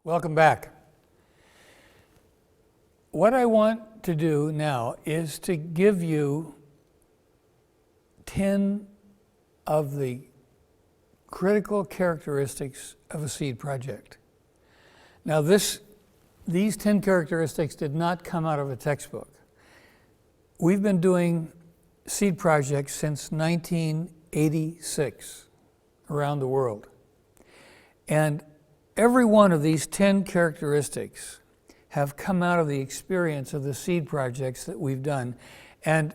Welcome back. What I want to do now is to give you 10 of the critical characteristics of a seed project. Now these 10 characteristics did not come out of a textbook. We've been doing seed projects since 1986 around the world. And every one of these 10 characteristics have come out of the experience of the seed projects that we've done. And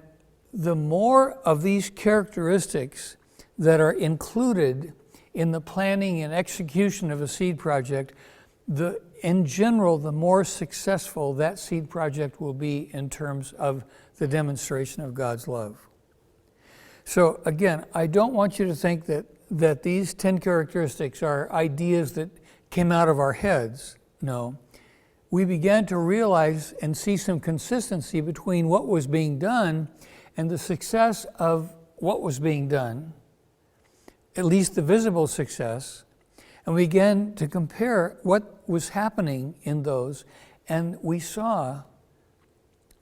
the more of these characteristics that are included in the planning and execution of a seed project, in general, the more successful that seed project will be in terms of the demonstration of God's love. So again, I don't want you to think that these 10 characteristics are ideas that came out of our heads. No. We began to realize and see some consistency between what was being done and the success of what was being done, at least the visible success, and we began to compare what was happening in those, and we saw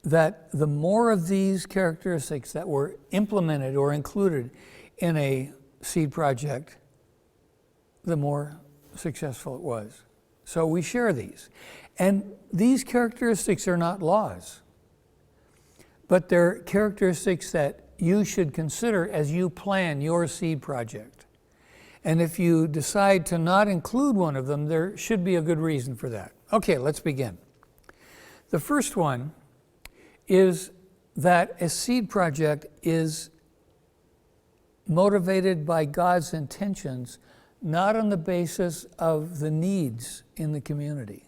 that the more of these characteristics that were implemented or included in a seed project, the more successful it was. So we share these. And these characteristics are not laws, but they're characteristics that you should consider as you plan your seed project. And if you decide to not include one of them, there should be a good reason for that. Okay, let's begin. The first one is that a seed project is motivated by God's intentions, not on the basis of the needs in the community.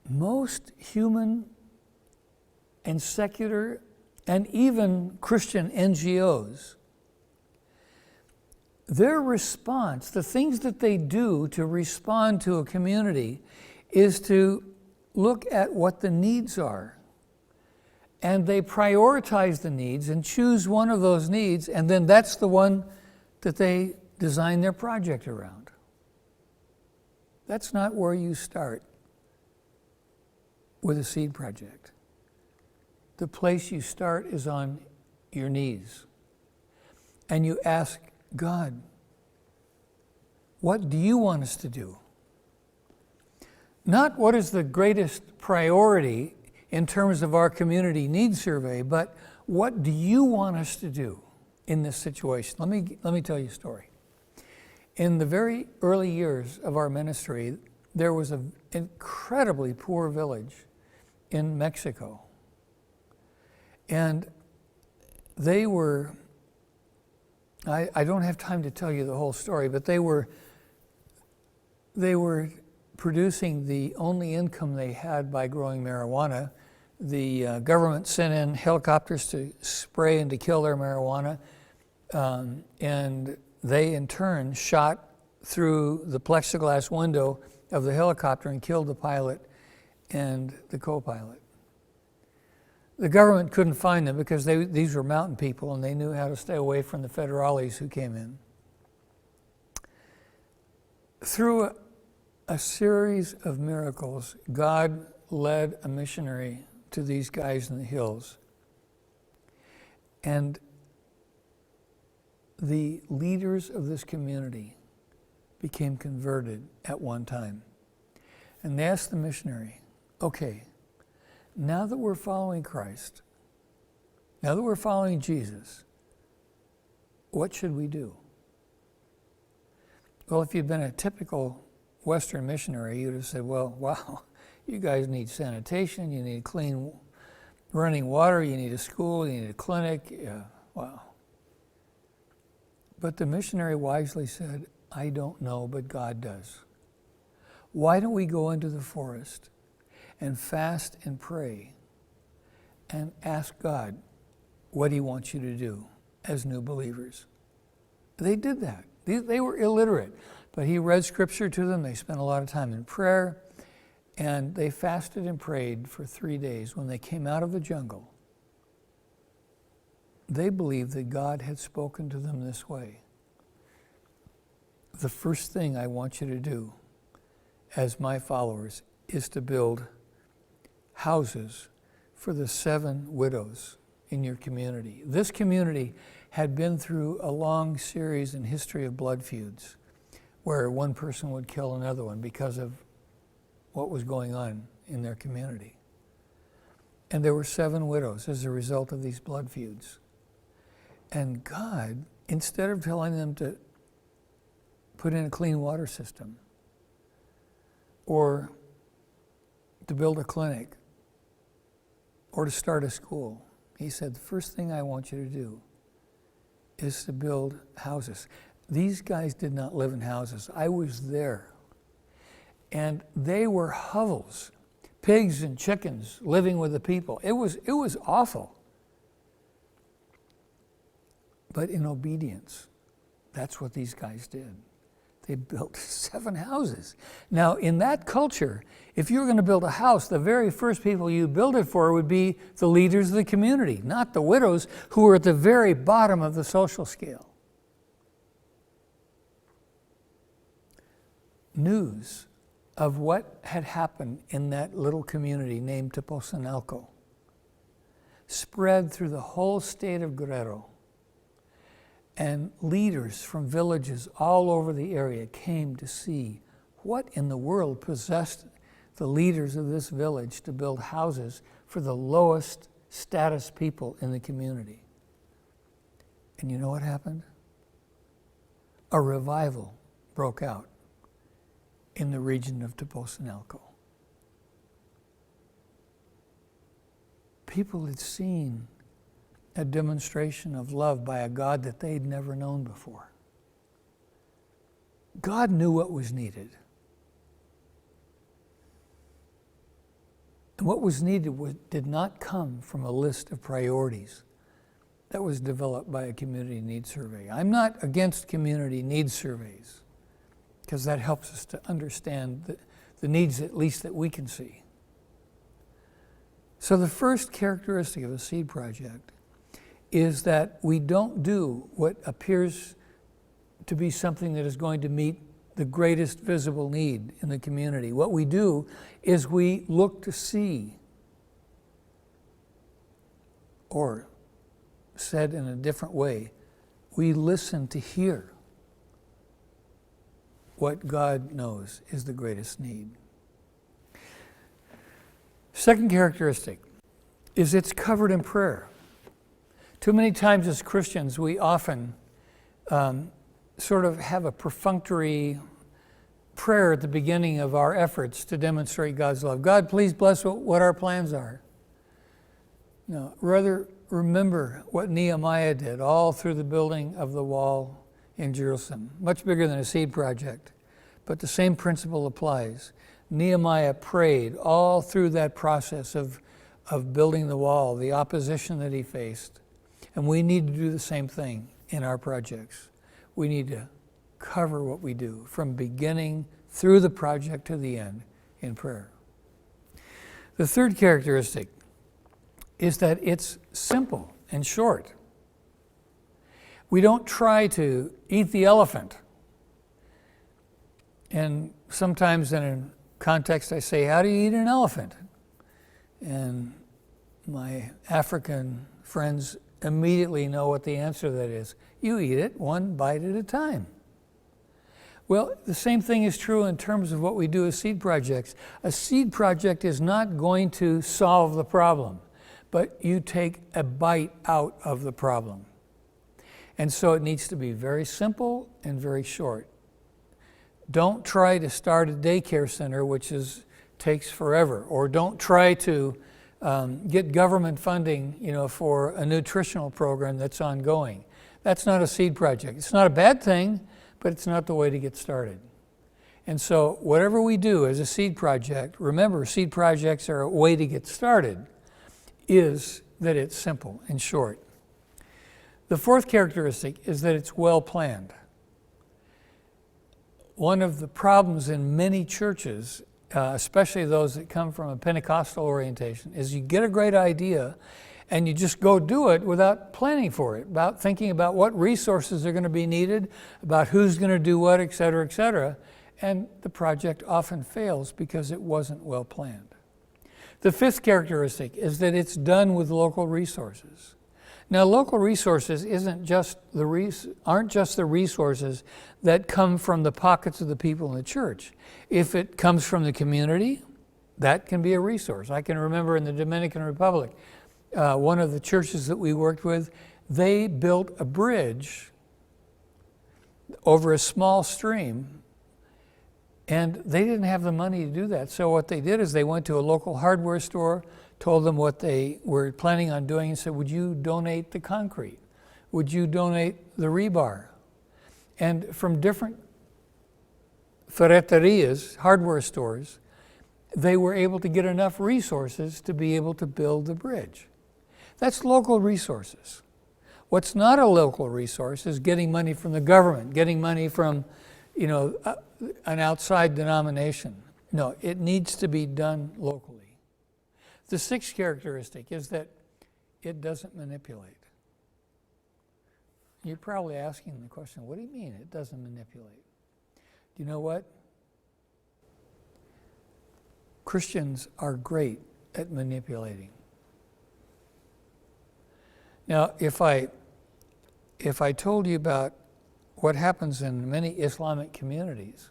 Most human and secular and even Christian NGOs, their response, the things that they do to respond to a community, is to look at what the needs are. And they prioritize the needs and choose one of those needs, and then that's the one that they design their project around. That's not where you start with a seed project. The place you start is on your knees. And you ask God, what do you want us to do? Not what is the greatest priority in terms of our community needs survey, but what do you want us to do in this situation? Let me tell you a story. In the very early years of our ministry, there was an incredibly poor village in Mexico. And they were, I don't have time to tell you the whole story, but they were producing the only income they had by growing marijuana. The government sent in helicopters to spray and to kill their marijuana, and they in turn shot through the plexiglass window of the helicopter and killed the pilot and the co-pilot. The government couldn't find them because these were mountain people and they knew how to stay away from the federales who came in. Through a series of miracles, God led a missionary to these guys in the hills. And the leaders of this community became converted at one time. And they asked the missionary, okay, now that we're following Christ, now that we're following Jesus, what should we do? Well, if you'd been a typical Western missionary, you'd have said, well, wow, you guys need sanitation, you need clean running water, you need a school, you need a clinic. Yeah, wow. But the missionary wisely said, I don't know, but God does. Why don't we go into the forest and fast and pray and ask God what he wants you to do as new believers? They did that. They were illiterate, but he read scripture to them. They spent a lot of time in prayer, and they fasted and prayed for 3 days. When they came out of the jungle, they believed that God had spoken to them this way. The first thing I want you to do as my followers is to build houses for the 7 widows in your community. This community had been through a long series and history of blood feuds where one person would kill another one because of what was going on in their community. And there were 7 widows as a result of these blood feuds. And God, instead of telling them to put in a clean water system or to build a clinic or to start a school, he said, the first thing I want you to do is to build houses. These guys did not live in houses. I was there. And they were hovels, pigs and chickens living with the people. It was awful. But in obedience, that's what these guys did. They built 7 houses. Now, in that culture, if you were going to build a house, the very first people you build it for would be the leaders of the community, not the widows who were at the very bottom of the social scale. News of what had happened in that little community named Teposanalco spread through the whole state of Guerrero. And leaders from villages all over the area came to see what in the world possessed the leaders of this village to build houses for the lowest status people in the community. And you know what happened? A revival broke out in the region of Teposanalco. People had seen a demonstration of love by a God that they'd never known before. God knew what was needed. And what was needed did not come from a list of priorities that was developed by a community needs survey. I'm not against community needs surveys, because that helps us to understand the needs at least that we can see. So the first characteristic of a seed project is that we don't do what appears to be something that is going to meet the greatest visible need in the community. What we do is we look to see, or said in a different way, we listen to hear what God knows is the greatest need. Second characteristic is it's covered in prayer. Too many times as Christians, we often sort of have a perfunctory prayer at the beginning of our efforts to demonstrate God's love. God, please bless what our plans are. No, rather remember what Nehemiah did all through the building of the wall in Jerusalem. Much bigger than a seed project, but the same principle applies. Nehemiah prayed all through that process of building the wall, the opposition that he faced. And we need to do the same thing in our projects. We need to cover what we do from beginning through the project to the end in prayer. The third characteristic is that it's simple and short. We don't try to eat the elephant. And sometimes in a context I say, how do you eat an elephant? And my African friends immediately know what the answer to that is. You eat it one bite at a time. Well, the same thing is true in terms of what we do as seed projects. A seed project is not going to solve the problem, but you take a bite out of the problem. And so it needs to be very simple and very short. Don't try to start a daycare center, which takes forever, or don't try to get government funding, for a nutritional program that's ongoing. That's not a seed project. It's not a bad thing, but it's not the way to get started. And so whatever we do as a seed project, remember, seed projects are a way to get started, is that it's simple and short. The fourth characteristic is that it's well planned. One of the problems in many churches, especially those that come from a Pentecostal orientation, is you get a great idea and you just go do it without planning for it, about thinking about what resources are going to be needed, about who's going to do what, et cetera, And the project often fails because it wasn't well planned. The fifth characteristic is that it's done with local resources. Now, local resources aren't just the resources that come from the pockets of the people in the church. If it comes from the community, that can be a resource. I can remember in the Dominican Republic, one of the churches that we worked with, they built a bridge over a small stream, and they didn't have the money to do that. So what they did is they went to a local hardware store, told them what they were planning on doing, and said, would you donate the concrete? Would you donate the rebar? And from different ferreterias, hardware stores, they were able to get enough resources to be able to build the bridge. That's local resources. What's not a local resource is getting money from the government, getting money from, an outside denomination. No, it needs to be done locally. The sixth characteristic is that it doesn't manipulate. You're probably asking the question, what do you mean it doesn't manipulate? Do you know what? Christians are great at manipulating. Now, if I told you about what happens in many Islamic communities,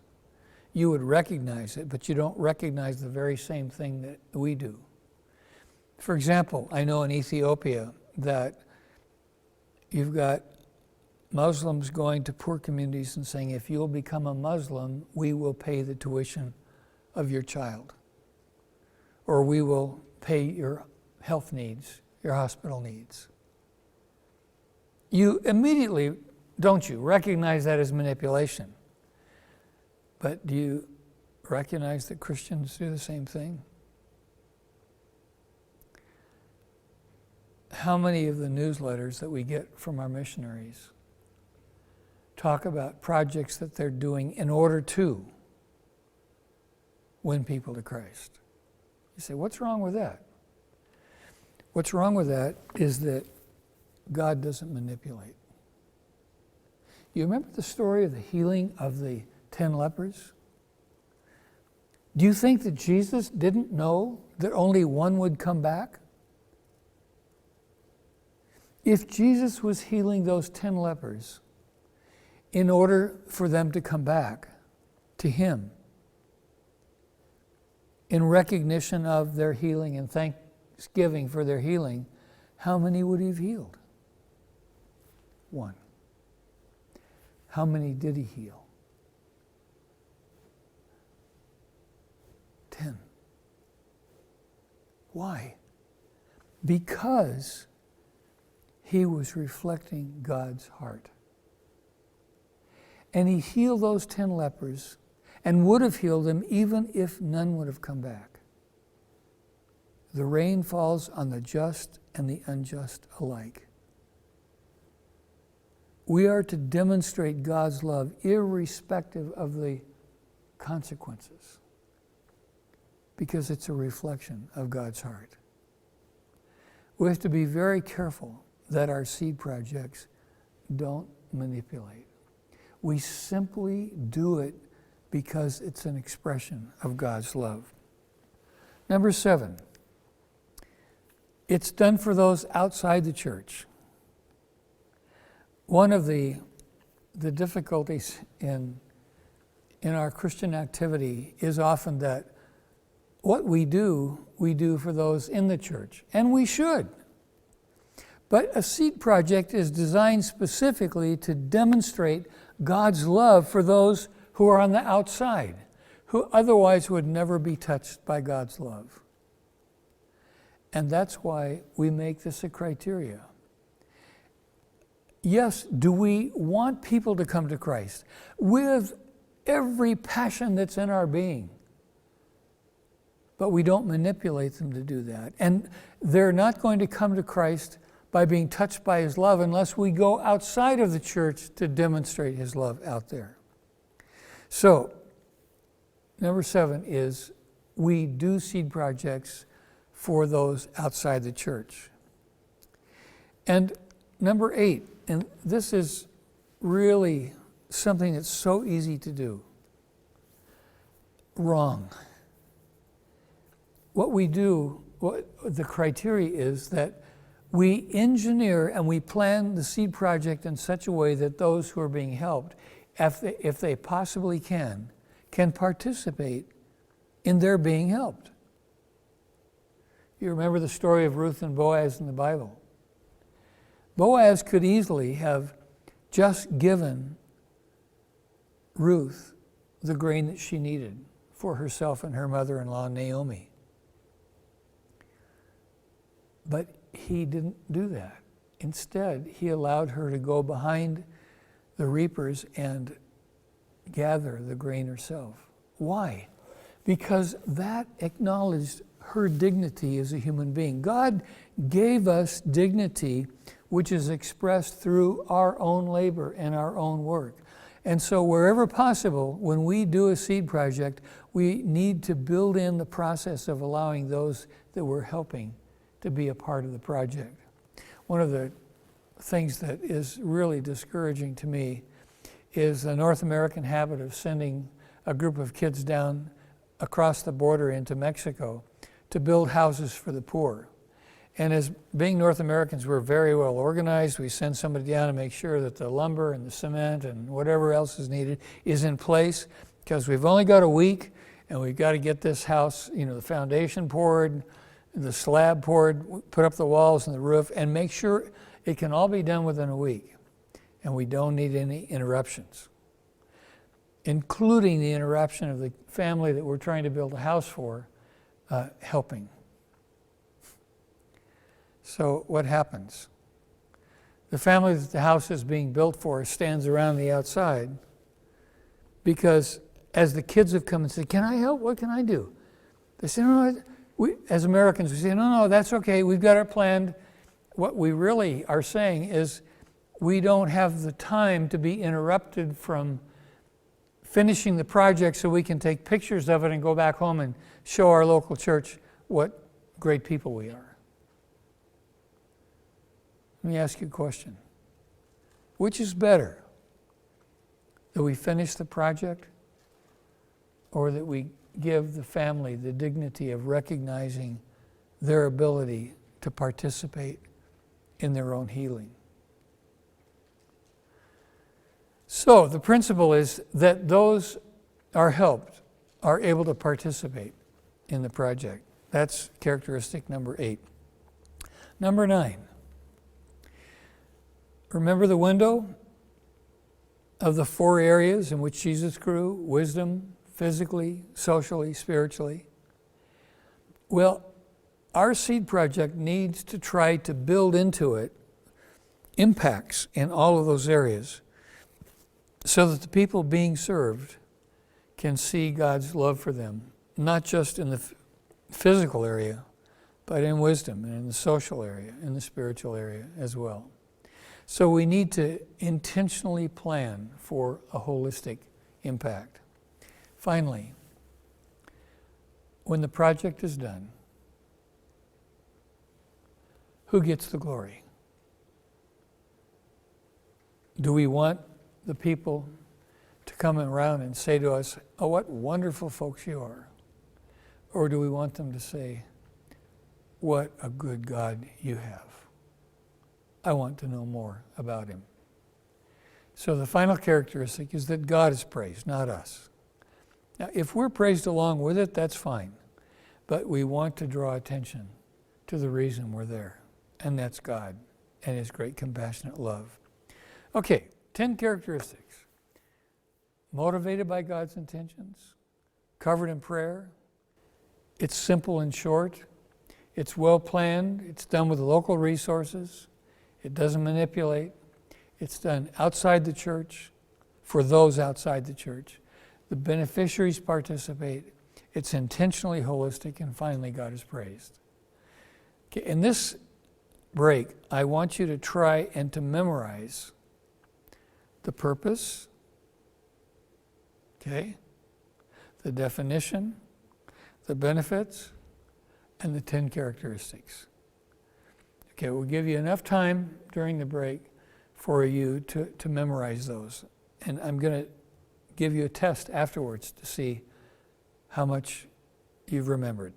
you would recognize it, but you don't recognize the very same thing that we do. For example, I know in Ethiopia that you've got Muslims going to poor communities and saying, if you'll become a Muslim, we will pay the tuition of your child, or we will pay your health needs, your hospital needs. You immediately, don't you, recognize that as manipulation. But do you recognize that Christians do the same thing? How many of the newsletters that we get from our missionaries talk about projects that they're doing in order to win people to Christ? You say, what's wrong with that? What's wrong with that is that God doesn't manipulate. You remember the story of the healing of the 10 lepers? Do you think that Jesus didn't know that only one would come back? If Jesus was healing those 10 lepers in order for them to come back to him in recognition of their healing and thanksgiving for their healing, how many would he have healed? One. How many did he heal? 10. Why? Because he was reflecting God's heart. And he healed those 10 lepers and would have healed them even if none would have come back. The rain falls on the just and the unjust alike. We are to demonstrate God's love irrespective of the consequences, because it's a reflection of God's heart. We have to be very careful that our seed projects don't manipulate. We simply do it because it's an expression of God's love. Number 7, it's done for those outside the church. One of the difficulties in our Christian activity is often that what we do for those in the church, and we should. But a seed project is designed specifically to demonstrate God's love for those who are on the outside, who otherwise would never be touched by God's love. And that's why we make this a criteria. Yes, do we want people to come to Christ with every passion that's in our being? But we don't manipulate them to do that. And they're not going to come to Christ by being touched by his love unless we go outside of the church to demonstrate his love out there. So, number 7 is we do seed projects for those outside the church. And number 8, and this is really something that's so easy to do. wrong. What we do, what the criteria is that we engineer and we plan the seed project in such a way that those who are being helped, if they possibly can participate in their being helped. You remember the story of Ruth and Boaz in the Bible. Boaz could easily have just given Ruth the grain that she needed for herself and her mother-in-law, Naomi. But he didn't do that. Instead, he allowed her to go behind the reapers and gather the grain herself. Why? Because that acknowledged her dignity as a human being. God gave us dignity which is expressed through our own labor and our own work. And so wherever possible, when we do a seed project, we need to build in the process of allowing those that we're helping to be a part of the project. One of the things that is really discouraging to me is the North American habit of sending a group of kids down across the border into Mexico to build houses for the poor. And as being North Americans, we're very well organized. We send somebody down to make sure that the lumber and the cement and whatever else is needed is in place, because we've only got a week and we've got to get this house, the foundation poured, the slab poured, put up the walls and the roof, and make sure it can all be done within a week. And we don't need any interruptions, including the interruption of the family that we're trying to build a house for helping. So what happens? The family that the house is being built for stands around the outside because as the kids have come and said, "Can I help? What can I do?" They say, "No, as Americans, we say, no, that's okay. We've got it planned." What we really are saying is we don't have the time to be interrupted from finishing the project so we can take pictures of it and go back home and show our local church what great people we are. Let me ask you a question. Which is better? That we finish the project or that we give the family the dignity of recognizing their ability to participate in their own healing? So the principle is that those are helped are able to participate in the project. That's characteristic number 8. Number 9. Remember the window of the 4 areas in which Jesus grew: wisdom, physically, socially, spiritually. Well, our seed project needs to try to build into it impacts in all of those areas so that the people being served can see God's love for them, not just in the physical area, but in wisdom and in the social area, in the spiritual area as well. So we need to intentionally plan for a holistic impact. Finally, when the project is done, who gets the glory? Do we want the people to come around and say to us, "Oh, what wonderful folks you are"? Or do we want them to say, "What a good God you have. I want to know more about him"? So the final characteristic is that God is praised, not us. Now, if we're praised along with it, that's fine. But we want to draw attention to the reason we're there, and that's God and his great compassionate love. Okay, 10 characteristics. Motivated by God's intentions, covered in prayer. It's simple and short. It's well planned. It's done with local resources. It doesn't manipulate. It's done outside the church for those outside the church. The beneficiaries participate. It's intentionally holistic, and finally, God is praised. Okay, in this break, I want you to try and to memorize the purpose, okay, the definition, the benefits, and the 10 characteristics. Okay, we'll give you enough time during the break for you to memorize those. And I'm going to give you a test afterwards to see how much you've remembered.